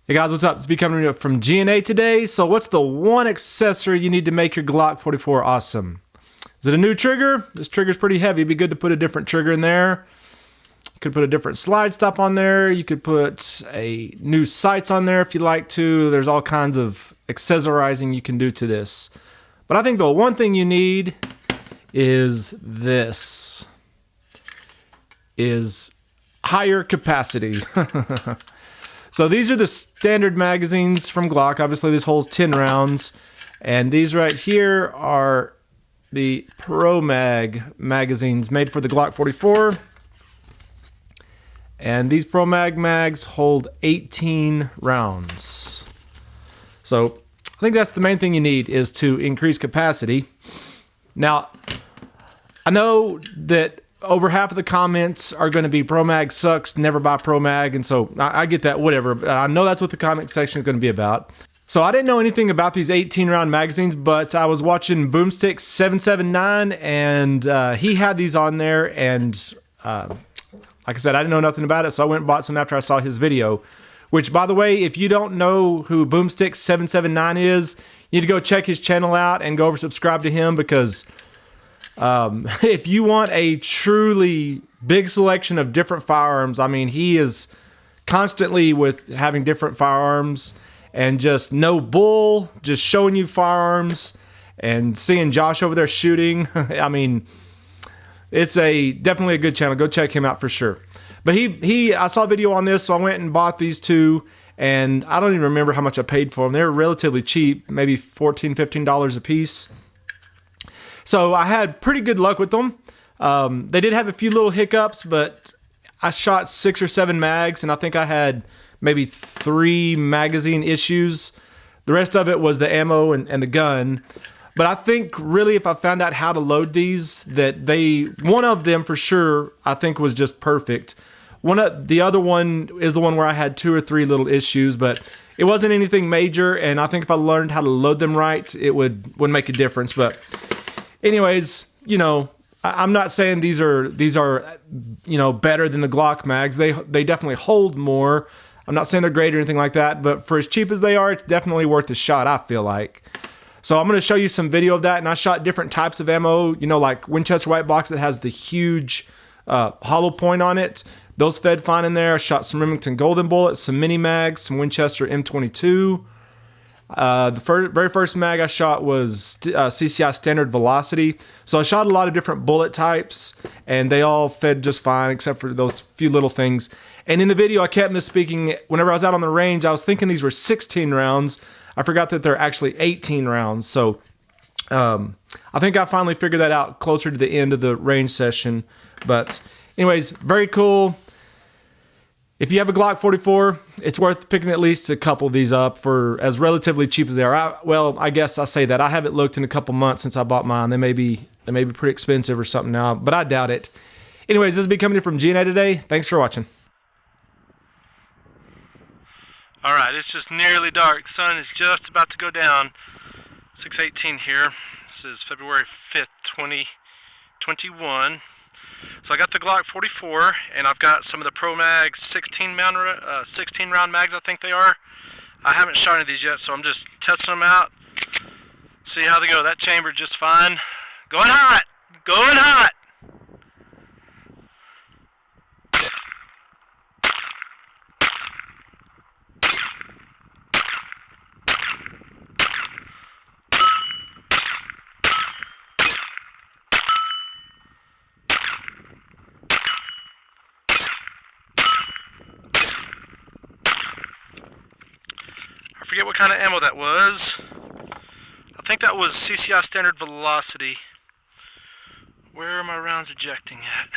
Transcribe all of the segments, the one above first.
Hey guys, what's up? It's B coming from G&A today. So what's the one accessory you need to make your Glock 44 awesome? Is it a new trigger? This trigger's pretty heavy. It'd be good to put a different trigger in there. You could put a different slide stop on there. You could put a new sights on there if you like to. There's all kinds of accessorizing you can do to this. But I think the one thing you need is this. Is higher capacity. So these are the standard magazines from Glock. Obviously this holds 10 rounds. And these right here are the Pro Mag magazines made for the Glock 44. And these Pro Mag mags hold 18 rounds. So I think that's the main thing you need, is to increase capacity. Now, I know that over half of the comments are going to be Pro Mag sucks, never buy Pro Mag, and so I get that, whatever. I know that's what the comment section is going to be about. So I didn't know anything about these 18 round magazines, but I was watching Boomstick 779 and he had these on there, and like I said, I didn't know nothing about it, so I went and bought some after I saw his video. Which, by the way, if you don't know who Boomstick 779 is, you need to go check his channel out and go over subscribe to him, because if you want a truly big selection of different firearms, I mean, he is constantly with having different firearms and just no bull, just showing you firearms and seeing Josh over there shooting. I mean, it's definitely a good channel. Go check him out for sure. But I saw a video on this, so I went and bought these two, and I don't even remember how much I paid for them. They were relatively cheap, maybe $14, $15 a piece. So I had pretty good luck with them. They did have a few little hiccups, but I shot 6 or 7 mags, and I think I had maybe 3 magazine issues. The rest of it was the ammo and the gun. But I think really, if I found out how to load these, one of them for sure I think was just perfect. The other one is the one where I had 2 or 3 little issues, but it wasn't anything major, and I think if I learned how to load them right, it would make a difference. But anyways, you know, I'm not saying these are you know, better than the Glock mags. They definitely hold more. I'm not saying they're great or anything like that, but for as cheap as they are, it's definitely worth a shot, I feel like. So I'm going to show you some video of that, and I shot different types of ammo, you know, like Winchester White Box that has the huge hollow point on it. Those fed fine in there. I shot some Remington Golden Bullets, some mini mags, some Winchester M22. The very first mag I shot was CCI Standard Velocity. So I shot a lot of different bullet types, and they all fed just fine except for those few little things. And in the video I kept misspeaking. Whenever I was out on the range, I was thinking these were 16 rounds. I forgot that they're actually 18 rounds. So I think I finally figured that out closer to the end of the range session. But anyways, very cool. If you have a Glock 44, it's worth picking at least a couple of these up for as relatively cheap as they are. Well, I guess I say that. I haven't looked in a couple months since I bought mine. They may be pretty expensive or something now, but I doubt it. Anyways, this is B coming in from G&A today. Thanks for watching. Alright, it's just nearly dark. Sun is just about to go down. 6:18 here. This is February 5th, 2021. So I got the Glock 44, and I've got some of the Pro Mag 16 round mags, I think they are. I haven't shot any of these yet, so I'm just testing them out. See how they go. That chamber just fine. Going hot! Going hot! I forget what kind of ammo that was. I think that was CCI Standard Velocity. Where are my rounds ejecting at?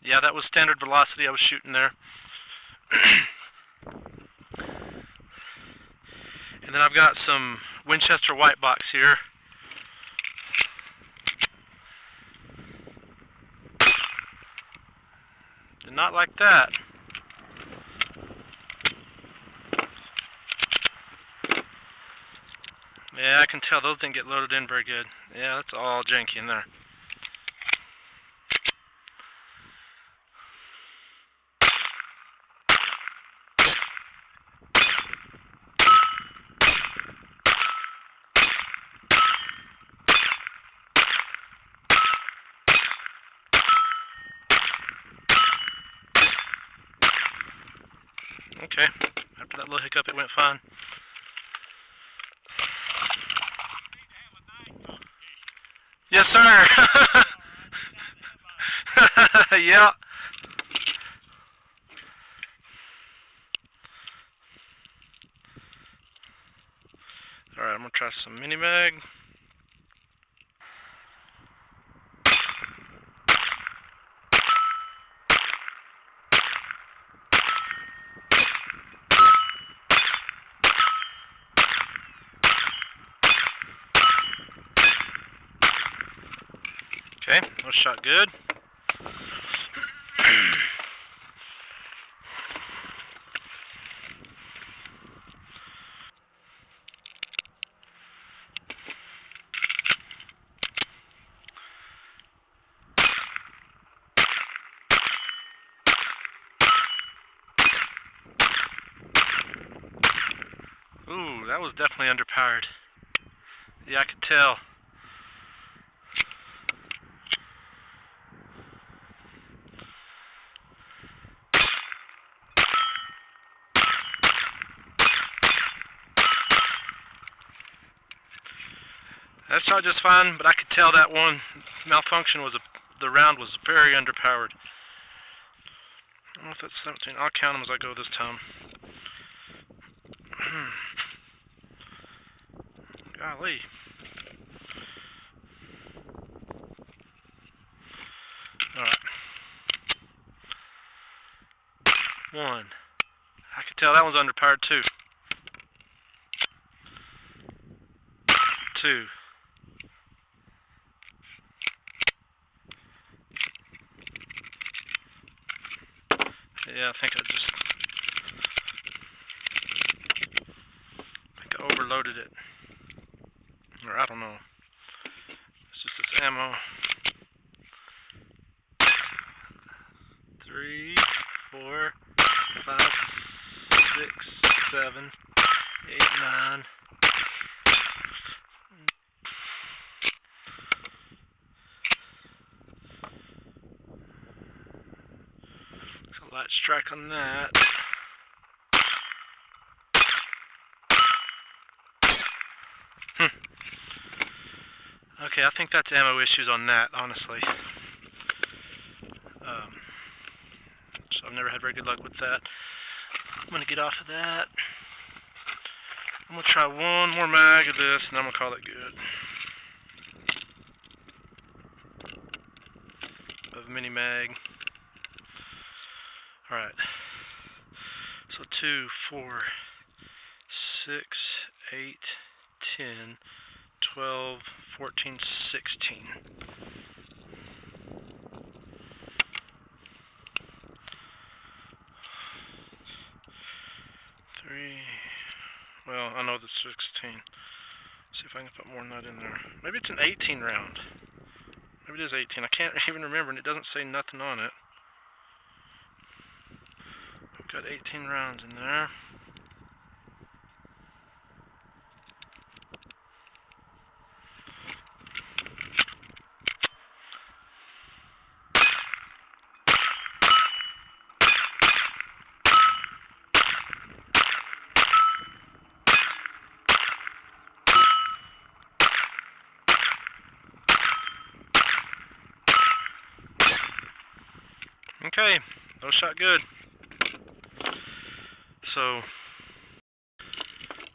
Yeah, that was Standard Velocity I was shooting there. And then I've got some Winchester White Box here. Did not like that. Yeah, I can tell those didn't get loaded in very good. Yeah, that's all janky in there. Okay, after that little hiccup, it went fine. Yes, sir. Yeah. Alright, I'm gonna try some mini mag. Okay, that shot good. Ooh, that was definitely underpowered. Yeah, I could tell. That shot just fine, but I could tell that one malfunction was the round was very underpowered. I don't know if that's 17. I'll count them as I go this time. Golly. Alright. One. I could tell that one's underpowered too. Two. Yeah, I think I overloaded it. Or I don't know. It's just this ammo. 3, 4, 5, 6, 7, 8, 9. Looks a light strike on that. Okay, I think that's ammo issues on that, honestly. So I've never had very good luck with that. I'm going to get off of that. I'm going to try one more mag of this, and I'm going to call it good. Of mini mag. Alright. So 2, 4, 6, 8, 10, 12, 14, 16. Well, I know the 16. See if I can put more than that in there. Maybe it's an 18 round. Maybe it is 18. I can't even remember, and it doesn't say nothing on it. We've got 18 rounds in there. Okay, those shot good. So,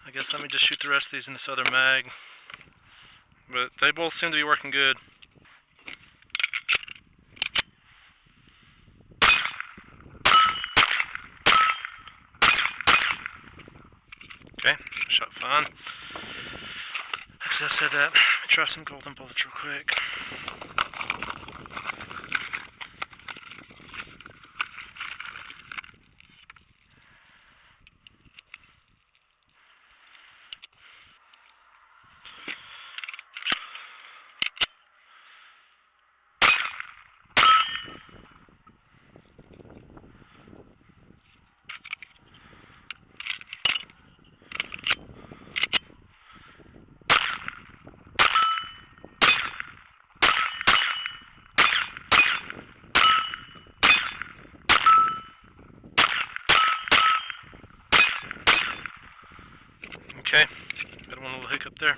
I guess let me just shoot the rest of these in this other mag. But they both seem to be working good. Okay, shot fine. Actually, I said that. Let me try some golden bullets real quick. Okay, got one little hiccup there.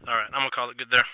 Alright, I'm gonna call it good there.